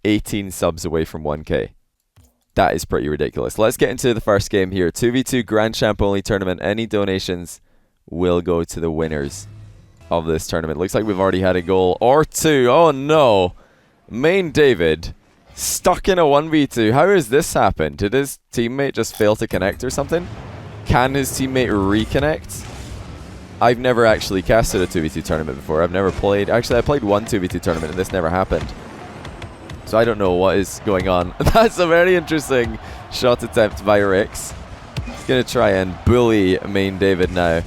18 subs away from 1K. That is pretty ridiculous. Let's get into the first game here. 2v2 Grand Champ only tournament. Any donations will go to the winners of this tournament. Looks like we've already had a goal or two. Oh no! Main David stuck in a 1v2. How has this happened? Did his teammate just fail to connect or something? Can his teammate reconnect? I've never actually casted a 2v2 tournament before. I've never played. Actually, I played one 2v2 tournament and this never happened. So I don't know what is going on. That's a very interesting shot attempt by Rix. He's going to try and bully Main David now,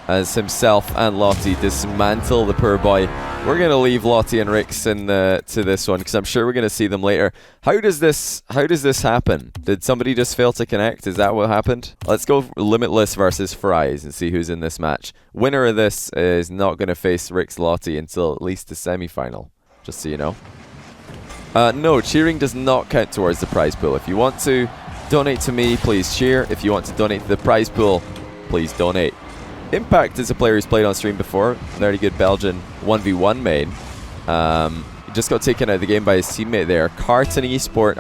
as himself and Lauty dismantle the poor boy. We're going to leave Lauty and Rix in to this one, because I'm sure we're going to see them later. How does this happen? Did somebody just fail to connect? Is that what happened? Let's go Limitless versus Fries and see who's in this match. Winner of this is not going to face Rix Lottie until at least the semi-final, just so you know. No, cheering does not count towards the prize pool. If you want to donate to me, please cheer. If you want to donate to the prize pool, please donate. Impact is a player who's played on stream before. Very good Belgian 1v1 main. Just got taken out of the game by his teammate there. Carton Esport,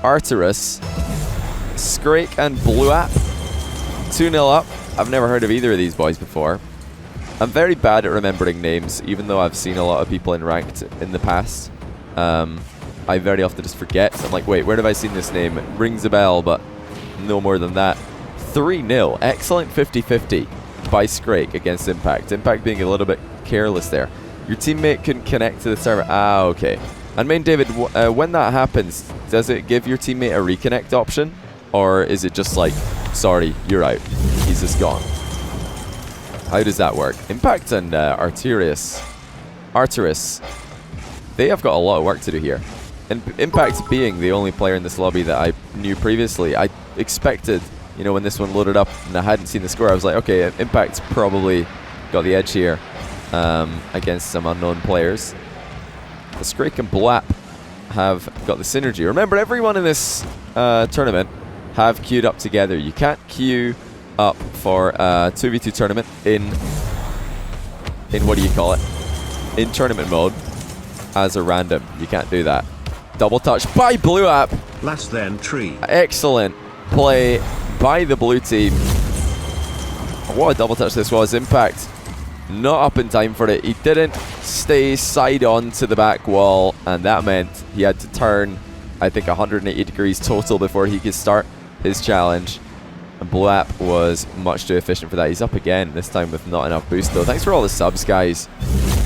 Arturus, Scrake and Bluap. 2-0 up. I've never heard of either of these boys before. I'm very bad at remembering names, even though I've seen a lot of people in ranked in the past. I very often just forget. So I'm like, wait, where have I seen this name? It rings a bell, but no more than that. 3-0. Excellent 50-50 by Scrake against Impact. Impact being a little bit careless there. Your teammate can connect to the server. Ah, okay. And Main David, when that happens, does it give your teammate a reconnect option? Or is it just like, sorry, you're out. He's just gone. How does that work? Impact and Arturus, they have got a lot of work to do here. And Impact being the only player in this lobby that I knew previously, I expected, you know, when this one loaded up and I hadn't seen the score, I was like, okay, Impact's probably got the edge here against some unknown players. The Scrake and Blap have got the synergy. Remember, everyone in this tournament have queued up together. You can't queue up for a 2v2 tournament in what do you call it? In tournament mode as a random. You can't do that. Double touch by Blue App. Last then tree. Excellent play by the blue team. What a double touch this was. Impact not up in time for it. He didn't stay side on to the back wall, and that meant he had to turn, I think, 180 degrees total before he could start his challenge. And Blue App was much too efficient for that. He's up again, this time with not enough boost though. Thanks for all the subs, guys.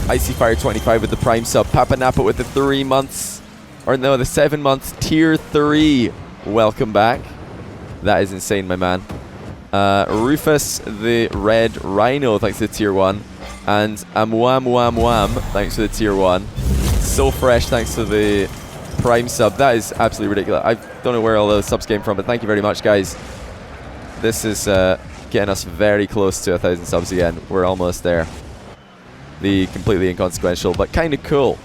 Icy Fire 25 with the prime sub. Papa Napa with the 3 months, or no, the 7 months tier 3. Welcome back. That is insane, my man. Rufus the Red Rhino, thanks to the tier 1. And Wam, thanks for the tier 1. So fresh, thanks to the prime sub. That is absolutely ridiculous. I don't know where all those subs came from, but thank you very much, guys. This is getting us very close to 1,000 subs again. We're almost there. The completely inconsequential, but kind of cool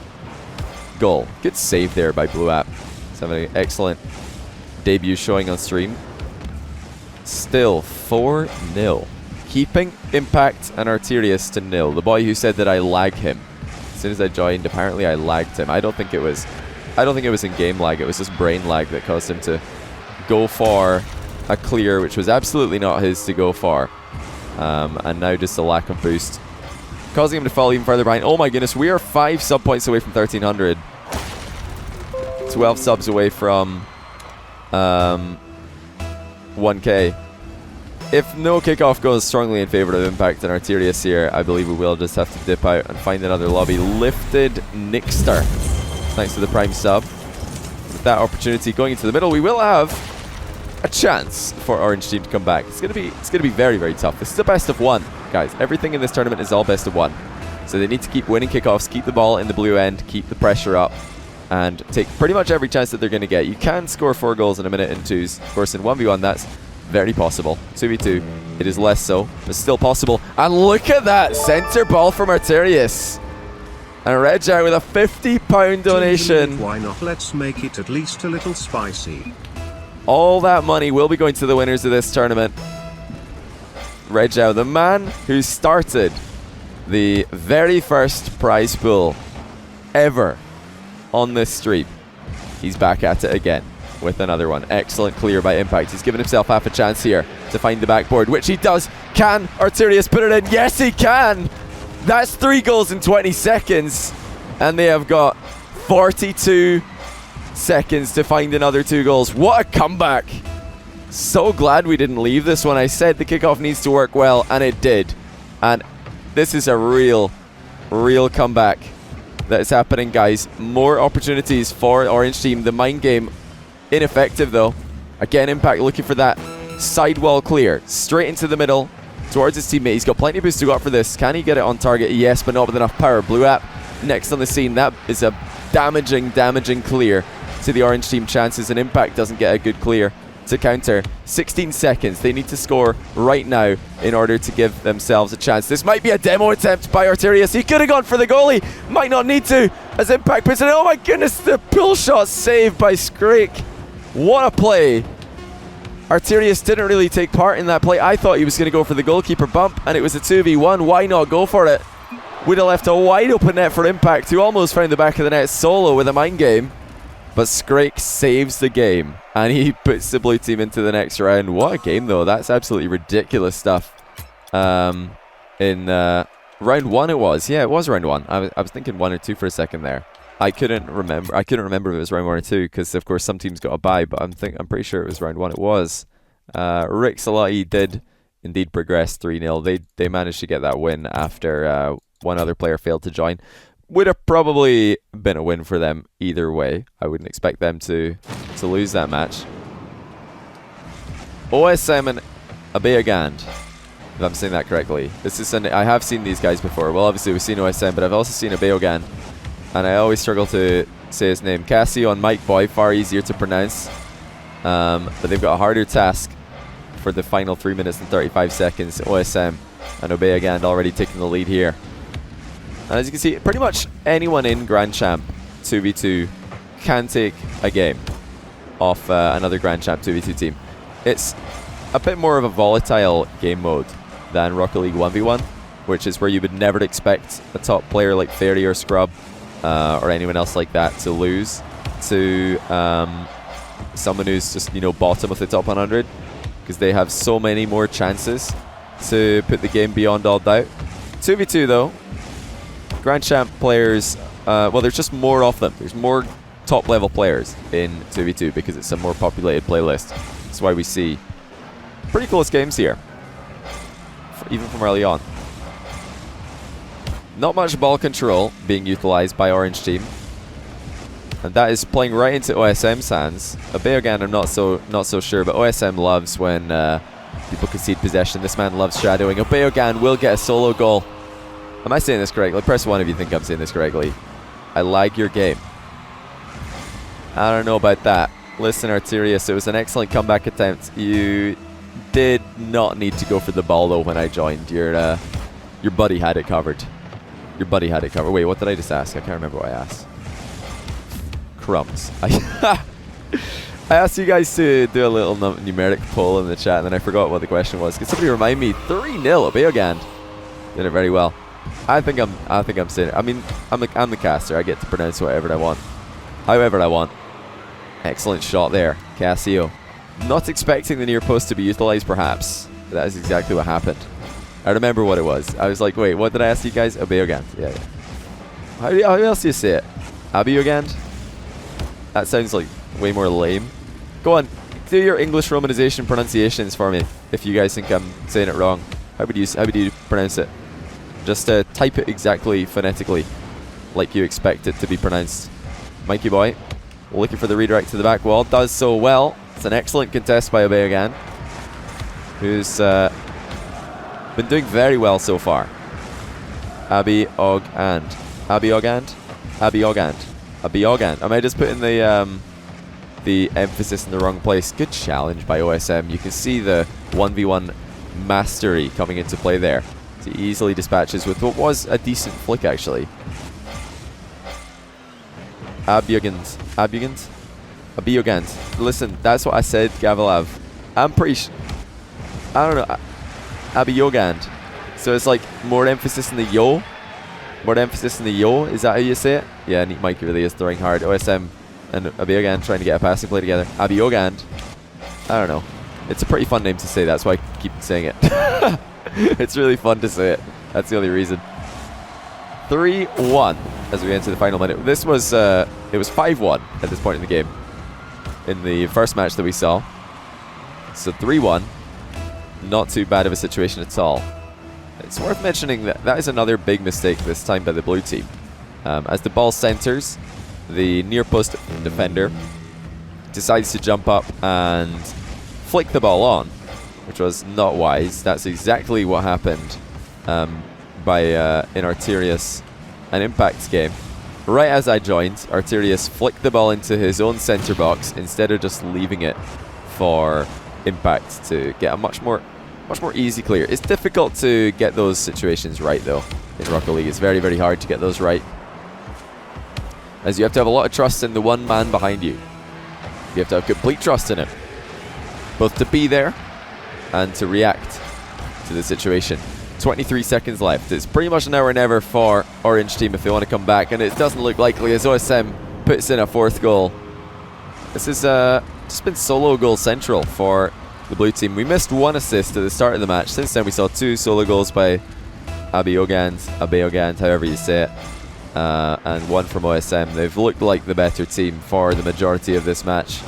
goal. Good save there by Blue App. He's having an excellent debut showing on stream. Still 4-0. Keeping Impact and Arterius to 0. The boy who said that I lag him. As soon as I joined, apparently I lagged him. I don't think it was in-game lag. It was just brain lag that caused him to go for a clear, which was absolutely not his to go for. And now just a lack of boost, causing him to fall even further behind. Oh my goodness, we are 5 sub points away from 1,300. 12 subs away from 1K. If no kickoff goes strongly in favor of Impact and Arterius here, I believe we will just have to dip out and find another lobby. Lifted Nixter, thanks to the prime sub. With that opportunity going into the middle, we will have a chance for Orange Team to come back. It's gonna be very, very tough. This is a best of 1, guys. Everything in this tournament is all best of 1. So they need to keep winning kickoffs, keep the ball in the blue end, keep the pressure up, and take pretty much every chance that they're going to get. You can score 4 goals in a minute in 2s. Of course, in 1v1, that's very possible. 2v2, it is less so, but still possible. And look at that center ball from Arterius. And Reg out with a £50 donation. Why not? Let's make it at least a little spicy. All that money will be going to the winners of this tournament. Reg out, the man who started the very first prize pool ever on this stream. He's back at it again with another one. Excellent clear by Impact. He's given himself half a chance here to find the backboard, which he does. Can Arterius put it in? Yes, he can. That's 3 goals in 20 seconds. And they have got 42 seconds to find another 2 goals. What a comeback. So glad we didn't leave this one. I said the kickoff needs to work well, and it did. And this is a real comeback that is happening, guys. More opportunities for Orange team. The mind game ineffective, though. Again, Impact looking for that sidewall clear. Straight into the middle towards his teammate. He's got plenty of boost to go up for this. Can he get it on target? Yes, but not with enough power. Blue App next on the scene. That is a damaging clear to the Orange team chances, and Impact doesn't get a good clear to counter. 16 seconds. They need to score right now in order to give themselves a chance. This might be a demo attempt by Arterius. He could have gone for the goalie. Might not need to, as Impact puts it in. Oh my goodness, the pull shot saved by Scrake. What a play. Arterius didn't really take part in that play. I thought he was going to go for the goalkeeper bump, and it was a 2v1. Why not go for it? Would have left a wide open net for Impact, who almost found the back of the net solo with a mind game. But Scrake saves the game, and he puts the blue team into the next round. What a game, though. That's absolutely ridiculous stuff. In round 1 it was. Yeah, it was round 1. I was thinking 1 or 2 for a second there. I couldn't remember if it was round 1 or 2, because of course some teams got a bye, but I'm pretty sure it was round 1. It was. Rix and Lottie did indeed progress 3-0. They managed to get that win after one other player failed to join. Would have probably been a win for them either way. I wouldn't expect them to lose that match. OSM and Obey, if I'm saying that correctly. I have seen these guys before. Well, obviously we've seen OSM, but I've also seen Obey, and I always struggle to say his name. Cassio and Mike Boy, far easier to pronounce, but they've got a harder task for the final 3 minutes and 35 seconds. OSM and Obey already taking the lead here. And as you can see, pretty much anyone in Grand Champ 2v2 can take a game off another Grand Champ 2v2 team. It's a bit more of a volatile game mode than Rocket League 1v1, which is where you would never expect a top player like Fairy or Scrub or anyone else like that to lose to someone who's just, bottom of the top 100, because they have so many more chances to put the game beyond all doubt. 2v2 though, Grand Champ players, well, there's just more of them. There's more top level players in 2v2 because it's a more populated playlist. That's why we see pretty close games here, even from early on. Not much ball control being utilized by Orange team, and that is playing right into OSM's hands. Abeogan, I'm not so sure, but OSM loves when people concede possession. This man loves shadowing. Abeogan will get a solo goal. Am I saying this correctly? Press 1 if you think I'm saying this correctly. I like your game. I don't know about that. Listen, Arterius, it was an excellent comeback attempt. You did not need to go for the ball, though, when I joined. Your buddy had it covered. Your buddy had it covered. Wait, what did I just ask? I can't remember what I asked. Crumbs. I asked you guys to do a little numeric poll in the chat, and then I forgot what the question was. Can somebody remind me? 3-0, Abeogan. Did it very well. I think I'm saying it. I mean, I'm the caster. I get to pronounce whatever I want, however I want. Excellent shot there, Cassio. Not expecting the near post to be utilized, perhaps. That is exactly what happened. I remember what it was. I was like, wait, what did I ask you guys? Abeogan. Yeah. How else do you say it? Abeogan? That sounds like way more lame. Go on, do your English romanization pronunciations for me if you guys think I'm saying it wrong. How would you pronounce it? Just type it exactly phonetically like you expect it to be pronounced. Mikey Boy looking for the redirect to the back wall. Does so well. It's an excellent contest by Abeogan, who's been doing very well so far. Abeogan. Am I just putting the emphasis in the wrong place? Good challenge by OSM. You can see the 1v1 mastery coming into play there. He easily dispatches with what was a decent flick, actually. Abeogans. Listen, that's what I said, Gavalav. I'm pretty I don't know. Abeogan. So it's like more emphasis in the yo. More emphasis in the yo, is that how you say it? Yeah, Neat Mike really is throwing hard. OSM and Abiogand trying to get a passing play together. Abiogand. I don't know. It's a pretty fun name to say, that's why I keep saying it. It's really fun to say it. That's the only reason. 3-1 as we enter the final minute. This was, it was 5-1 at this point in the game. In the first match that we saw. So 3-1. Not too bad of a situation at all. It's worth mentioning that that is another big mistake this time by the blue team. As the ball centers, the near post defender decides to jump up and flick the ball on, which was not wise. That's exactly what happened in Arterius and Impact's game. Right as I joined, Arterius flicked the ball into his own center box instead of just leaving it for Impact to get a much more easy clear. It's difficult to get those situations right though in Rocket League. It's very, very hard to get those right, as you have to have a lot of trust in the one man behind you. You have to have complete trust in him, both to be there and to react to the situation. 23 seconds left. It's pretty much now or never for Orange Team if they want to come back, and it doesn't look likely as OSM puts in a 4th goal. This is just been solo goal central for the blue team. We missed 1 assist at the start of the match. Since then we saw 2 solo goals by Abiogand, however you say it, and 1 from OSM. They've looked like the better team for the majority of this match,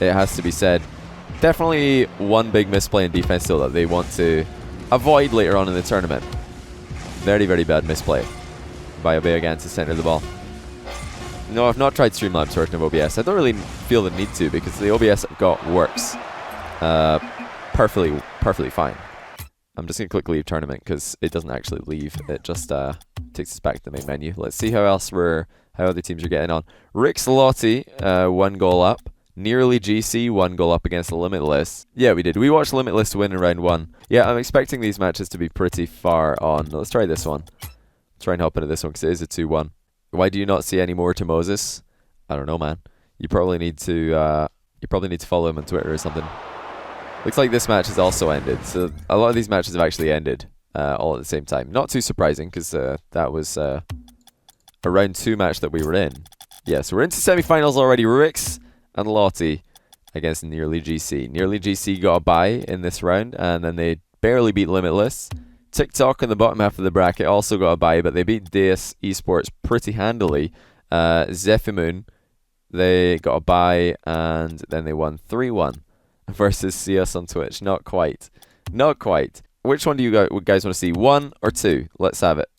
it has to be said. Definitely one big misplay in defense though that they want to avoid later on in the tournament. Very, very bad misplay by Abiogand to center the ball. No, I've not tried Streamlabs version of OBS. I don't really feel the need to, because the OBS I've got works perfectly fine. I'm just going to click leave tournament because it doesn't actually leave. It just takes us back to the main menu. Let's see how other teams are getting on. Rix and Lottie, 1 goal up. Nearly GC, 1 goal up against the Limitless. Yeah, we did. We watched Limitless win in round 1. Yeah, I'm expecting these matches to be pretty far on. Let's try this one. Try and hop into this one because it is a 2-1. Why do you not see any more to Moses? I don't know, man. You probably need to follow him on Twitter or something. Looks like this match has also ended. So a lot of these matches have actually ended all at the same time. Not too surprising because that was a round 2 match that we were in. Yeah, so we're into semifinals already. Rix and Lauty against Nearly GC. Nearly GC got a bye in this round, and then they barely beat Limitless. TikTok in the bottom half of the bracket also got a bye, but they beat Deus Esports pretty handily. Zephymoon, they got a bye, and then they won 3-1 versus See Us on Twitch. Not quite. Not quite. Which one do you guys want to see? 1 or 2? Let's have it.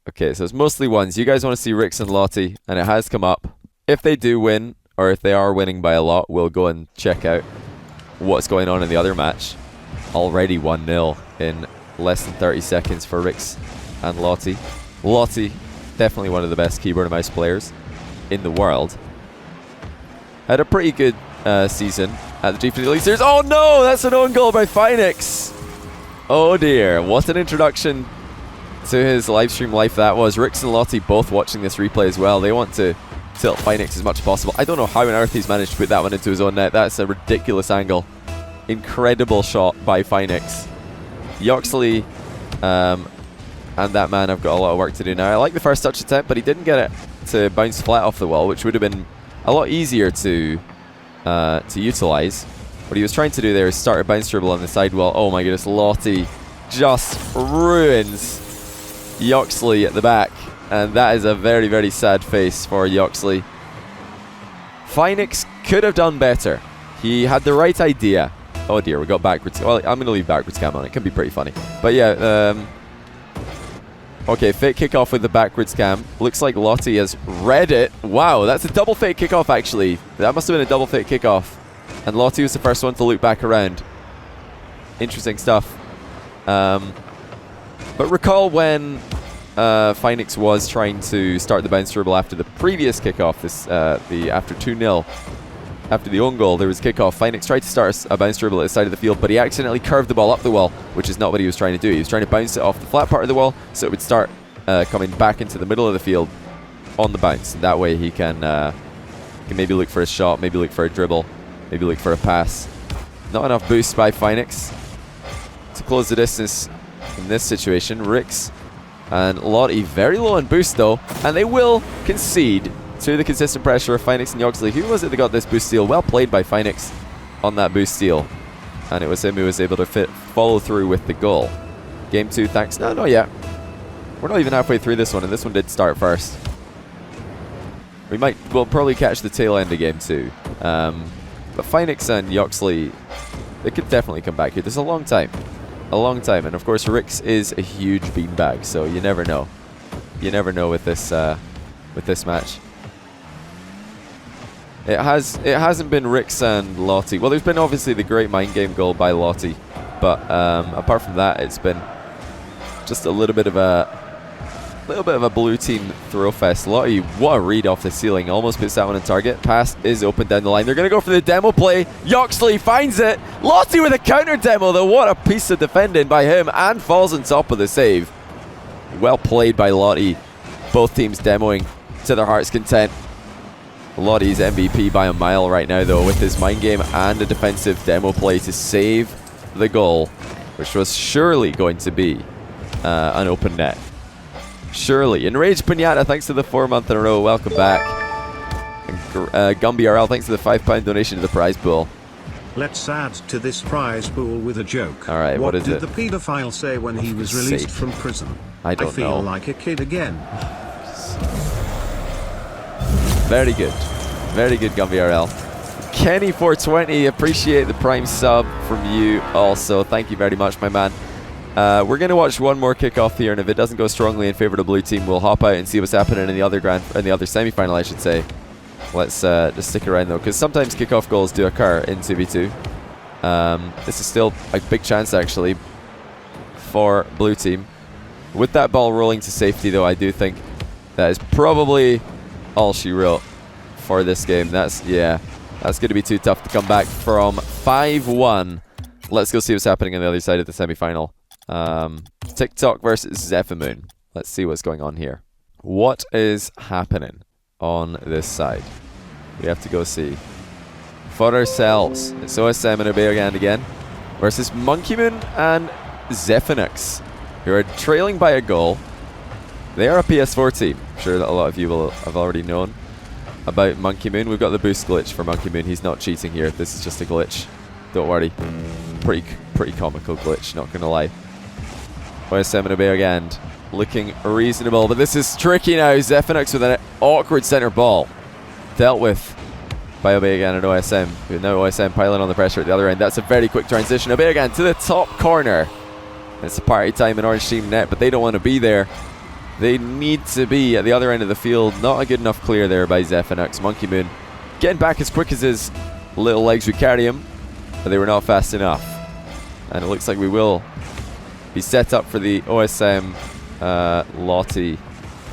Okay, so it's mostly 1s. You guys want to see Rix and Lottie, and it has come up. If they do win, or if they are winning by a lot, we'll go and check out what's going on in the other match. Already 1-0 in less than 30 seconds for Rix and Lottie. Lottie, definitely one of the best keyboard and mouse players in the world. Had a pretty good season at the G50 Elite Series. Oh no, that's an own goal by Phoenix. Oh dear, what an introduction to his livestream life that was. Rix and Lottie both watching this replay as well. They want to tilt Phoenix as much as possible. I don't know how on earth he's managed to put that one into his own net. That's a ridiculous angle. Incredible shot by Phoenix. Yoxley and that man have got a lot of work to do now. I like the first touch attempt, but he didn't get it to bounce flat off the wall, which would have been a lot easier to utilize. What he was trying to do there is start a bounce dribble on the sidewall. Oh my goodness, Lauty just ruins Yoxley at the back. And that is a very, very sad face for Yoxley. Phoenix could have done better. He had the right idea. Oh dear, we got backwards. Well, I'm going to leave backwards cam on. It can be pretty funny. But yeah, okay, fake kickoff with the backwards cam. Looks like Lauty has read it. Wow, that's a double fake kickoff actually. That must have been a double fake kickoff. And Lauty was the first one to loop back around. Interesting stuff. But recall when Phoenix was trying to start the bounce dribble after the previous kickoff, after 2-0. After the own goal, there was kickoff. Phoenix tried to start a bounce dribble at the side of the field, but he accidentally curved the ball up the wall, which is not what he was trying to do. He was trying to bounce it off the flat part of the wall, so it would start coming back into the middle of the field on the bounce. And that way he can maybe look for a shot, maybe look for a dribble, maybe look for a pass. Not enough boost by Phoenix to close the distance in this situation. Rix And Lauty very low on boost though, and they will concede to the consistent pressure of Phoenix and Yoxley. Who was it that got this boost steal? Well played by Phoenix on that boost steal. And it was him who was able to follow through with the goal. Game 2, thanks. No, not yet. We're not even halfway through this one, and this one did start first. We'll probably catch the tail end of Game 2. But Phoenix and Yoxley, they could definitely come back here. There's a long time. A long time. And of course, Rix is a huge beanbag, so you never know. You never know with this match. It hasn't been Rix and Lauty. Well, there's been obviously the great mind game goal by Lauty, but apart from that, it's been just a little bit of a blue team throw fest. Lauty, what a read off the ceiling, almost puts that one on target. Pass is open down the line. They're going to go for the demo play. Yoxley finds it. Lauty with a counter demo though. What a piece of defending by him, and falls on top of the save. Well played by Lauty. Both teams demoing to their heart's content. Lauty's MVP by a mile right now though, with his mind game and a defensive demo play to save the goal, which was surely going to be an open net. Surely. Enraged Pinata, thanks to the 4 month in a row. Welcome back. And Gumby RL, thanks to the £5 donation to the prize pool. Let's add to this prize pool with a joke. Alright, what is it? What did the paedophile say when he was released from prison? I don't know. I feel like a kid again. Very good. Very good, Gumby RL. Kenny420, appreciate the prime sub from you also. Thank you very much, my man. We're going to watch one more kickoff here, and if it doesn't go strongly in favor of the blue team, we'll hop out and see what's happening in the other semi-final, I should say. Let's just stick around though, because sometimes kickoff goals do occur in 2v2. This is still a big chance actually for blue team. With that ball rolling to safety though, I do think that is probably all she wrote for this game. That's going to be too tough to come back from 5-1. Let's go see what's happening on the other side of the semi-final. TikTok versus Zephymoon. Let's see what's going on here. What is happening on this side? We have to go see for ourselves. It's OSM and Obey again versus Monkeymoon and Zephynox, who are trailing by a goal. They are a PS4 team. I'm sure that a lot of you will have already known about Monkeymoon. We've got the boost glitch for Monkeymoon. He's not cheating here. This is just a glitch. Don't worry. Pretty comical glitch, not gonna lie. OSM and Obey again, looking reasonable, but this is tricky now. Zephynox with an awkward center ball. Dealt with by Obey again and OSM. Now OSM piling on the pressure at the other end. That's a very quick transition. Obey again to the top corner. It's a party time in Orange Team net, but they don't want to be there. They need to be at the other end of the field. Not a good enough clear there by Zephynox. Monkeymoon getting back as quick as his little legs would carry him, but they were not fast enough. And it looks like we will be set up for the OSM Lauty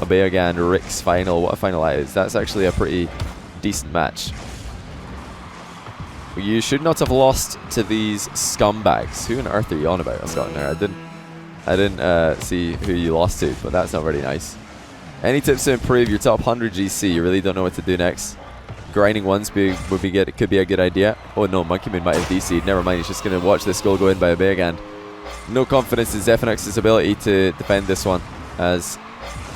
Obey again Rix final. What a final that is. That's actually a pretty decent match. You should not have lost to these scumbags. Who on earth are you on about? I got in there. I didn't see who you lost to, but that's not very nice. Any tips to improve your top 100 GC? You really don't know what to do next. Grinding ones could be a good idea. Oh no, Monkeymoon might have DC'd. Never mind, he's just going to watch this goal go in by Obey again. No confidence in Zephynox's ability to defend this one, as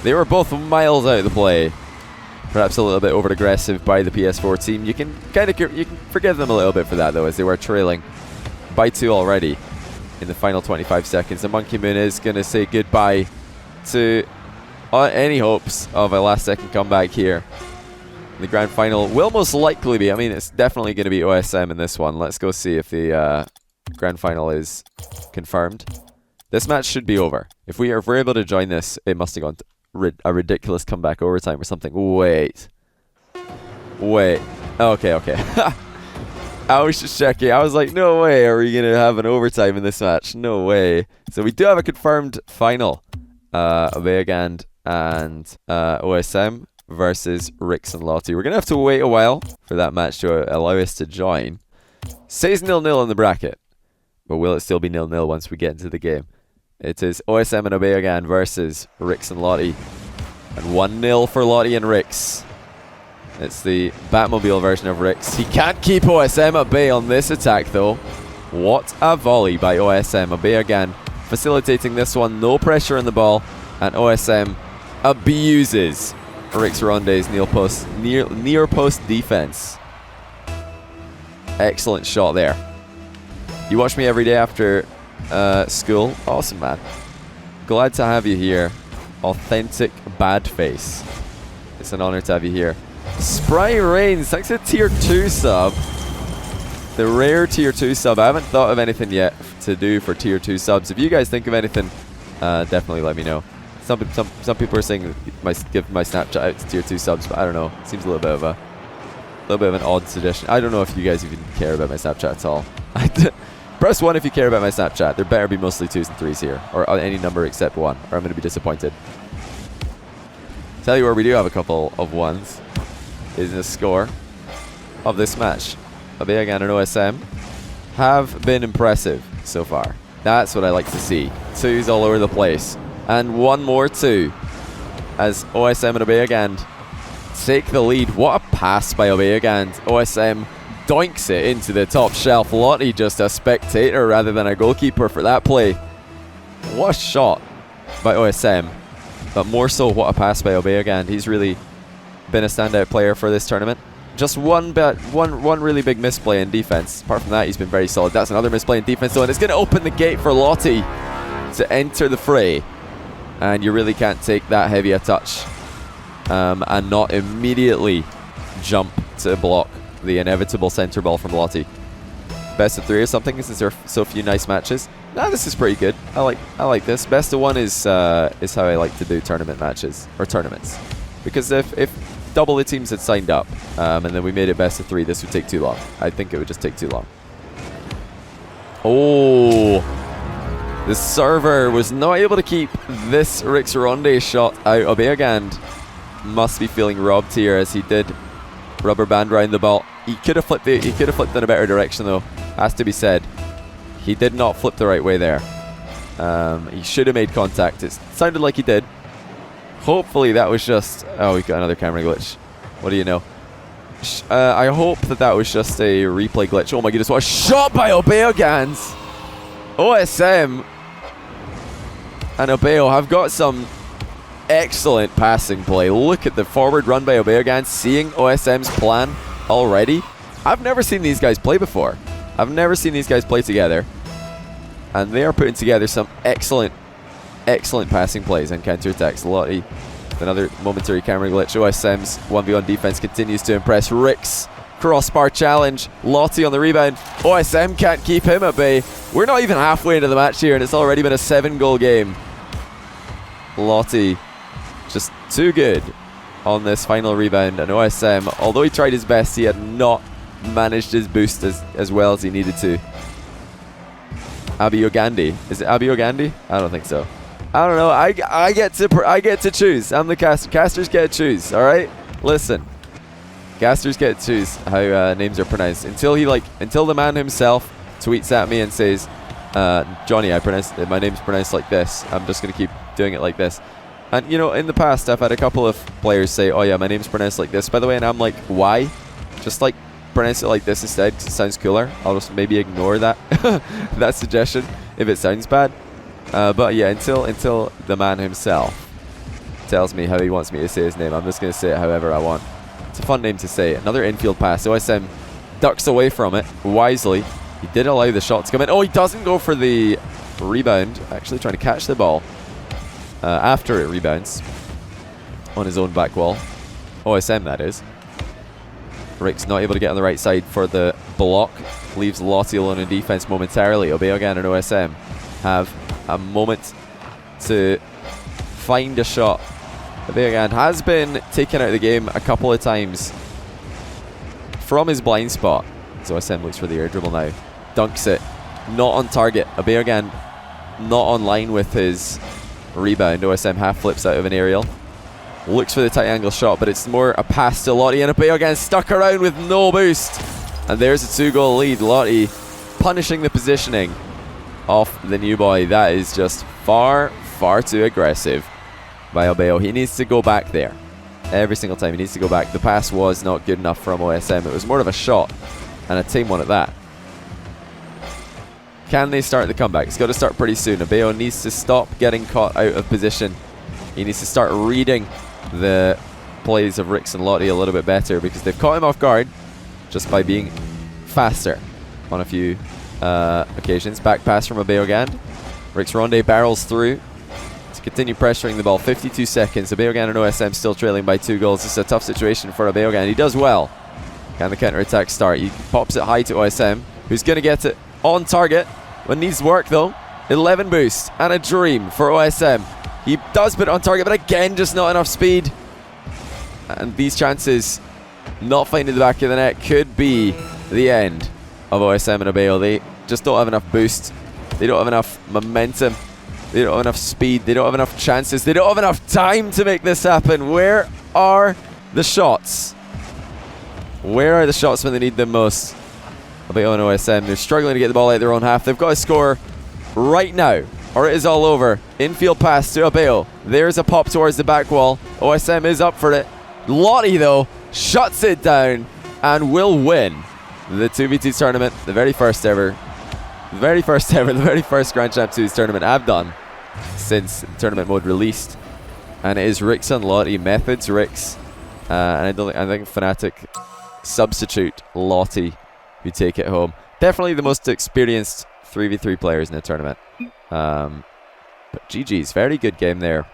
they were both miles out of the play. Perhaps a little bit over-aggressive by the PS4 team. You can forgive them a little bit for that though, as they were trailing by 2 already in the final 25 seconds. And Monkeymoon is going to say goodbye to any hopes of a last-second comeback here. The grand final will most likely be, I mean, it's definitely going to be OSM in this one. Let's go see if the grand final is confirmed. This match should be over. If we're able to join this, it must have gone to a ridiculous comeback overtime or something. Wait. Okay. I was just checking. I was like, no way are we going to have an overtime in this match. No way. So we do have a confirmed final. Obey again and OSM versus Rix and Lottie. We're going to have to wait a while for that match to allow us to join. Says 0-0 in the bracket, but will it still be 0-0 once we get into the game? It is OSM and Obey again versus Rix and Lottie. And 1-0 for Lottie and Rix. It's the Batmobile version of Rix. He can't keep OSM at bay on this attack though. What a volley by OSM. Obey again facilitating this one. No pressure on the ball. And OSM abuses Rix Ronday's near post defense. Excellent shot there. You watch me every day after school? Awesome, man. Glad to have you here. Authentic bad face. It's an honor to have you here. Spry Reigns, thanks to tier 2 sub. The rare tier 2 sub. I haven't thought of anything yet to do for tier 2 subs. If you guys think of anything, definitely let me know. Some people are saying give my Snapchat out to tier 2 subs, but I don't know. Seems a little bit of an odd suggestion. I don't know if you guys even care about my Snapchat at all. Press 1 if you care about my Snapchat. There better be mostly 2s and 3s here, or any number except 1, or I'm going to be disappointed. Tell you where we do have a couple of 1s is the score of this match. Obey again and OSM have been impressive so far. That's what I like to see. 2s all over the place. And 1 more 2 as OSM and Obey again take the lead. What a pass by Obey again. OSM doinks it into the top shelf. Lauty just a spectator rather than a goalkeeper for that play. What a shot by OSM. But more so, what a pass by Obey again. He's really been a standout player for this tournament. Just one really big misplay in defense. Apart from that, he's been very solid. That's another misplay in defense though, and it's going to open the gate for Lauty to enter the fray. And you really can't take that heavy a touch and not immediately jump to block the inevitable center ball from Lauty. Best of 3 or something, since there are so few nice matches. Nah, this is pretty good. I like this. Best of 1 is how I like to do tournament matches or tournaments, because if double the teams had signed up and then we made it best of 3, this would take too long. I think it would just take too long. Oh, the server was not able to keep this Rix Ronday shot out. Obeagand must be feeling robbed here, as he did rubber band around the ball. He could have flipped it. He could have flipped in a better direction though, has to be said. He did not flip the right way there. He should have made contact. It sounded like he did. Hopefully that was just... Oh, we got another camera glitch. What do you know? I hope that was just a replay glitch. Oh my goodness, what a shot by Obeogans! OSM and Obeo have got some excellent passing play. Look at the forward run by Obeogans, seeing OSM's plan already. I've never seen these guys play before. I've never seen these guys play together. And they are putting together some excellent passing plays and counterattacks. Lauty, another momentary camera glitch. OSM's 1v1 defense continues to impress. Rix, crossbar challenge. Lauty on the rebound. OSM can't keep him at bay. We're not even halfway into the match here, and it's already been a 7-goal game. Lauty just too good on this final rebound, and OSM, although he tried his best, he had not managed his boost as well as he needed to. Abiogandi. Is it Abiogandi? I don't think so. I don't know. I get to choose. I'm the caster. Casters get to choose. All right. Listen, casters get to choose how names are pronounced until the man himself tweets at me and says, "Johnny, my name's pronounced like this. I'm just gonna keep doing it like this." And you know, in the past, I've had a couple of players say, "Oh yeah, my name's pronounced like this, by the way," and I'm like, "Why? Just like pronounce it like this instead, 'cause it sounds cooler." I'll just maybe ignore that that suggestion if it sounds bad. But yeah, until the man himself tells me how he wants me to say his name, I'm just going to say it however I want. It's a fun name to say. Another infield pass. OSM ducks away from it wisely. He did allow the shot to come in. Oh, he doesn't go for the rebound. Actually trying to catch the ball after it rebounds on his own back wall. OSM, that is. Rix not able to get on the right side for the block. Leaves Lauty alone in defense momentarily. Obeogan and OSM have a moment to find a shot. Obeogan has been taken out of the game a couple of times from his blind spot. So OSM looks for the air dribble now. Dunks it. Not on target. Obeogan not on line with his rebound. OSM half flips out of an aerial. Looks for the tight angle shot, but it's more a pass to Lauty, and Obeogan stuck around with no boost. And there's a 2-goal lead. Lauty punishing the positioning of the new boy. That is just far too aggressive by Obeo. He needs to go back there. Every single time he needs to go back. The pass was not good enough from OSM. It was more of a shot, and a team one at that. Can they start the comeback? It's got to start pretty soon. Obeo needs to stop getting caught out of position He needs to start reading the plays of Rix and Lottie a little bit better, because they've caught him off guard just by being faster on a few occasions. Back pass from Obey again. Rix Ronday barrels through to continue pressuring the ball. 52 seconds. Obey and OSM still trailing by 2 goals. This is a tough situation for Obey. He does well. Can the counter-attack start? He pops it high to OSM, who's going to get it on target. When needs work though. 11 boost and a dream for OSM. He does put it on target, but again, just not enough speed. And these chances not finding the back of the net could be the end of OSM and Obey. They just don't have enough boost. They don't have enough momentum. They don't have enough speed. They don't have enough chances. They don't have enough time to make this happen. Where are the shots? Where are the shots when they need them most? Obey and OSM, they're struggling to get the ball out their own half. They've got to score right now, or it is all over. Infield pass to Obey. There's a pop towards the back wall. OSM is up for it. Lauty, though, shuts it down and will win the 2v2 tournament. The very first Grand Champ 2's tournament I've done since tournament mode released. And it is Rix and Lottie, Methods Rix. And I think Fnatic substitute Lauty who take it home. Definitely the most experienced 3v3 players in the tournament. But GG's, very good game there.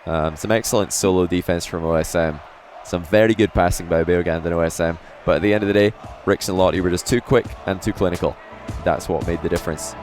Some excellent solo defense from OSM. Some very good passing by Beogand and OSM. But at the end of the day, Rix and Lauty were just too quick and too clinical. That's what made the difference.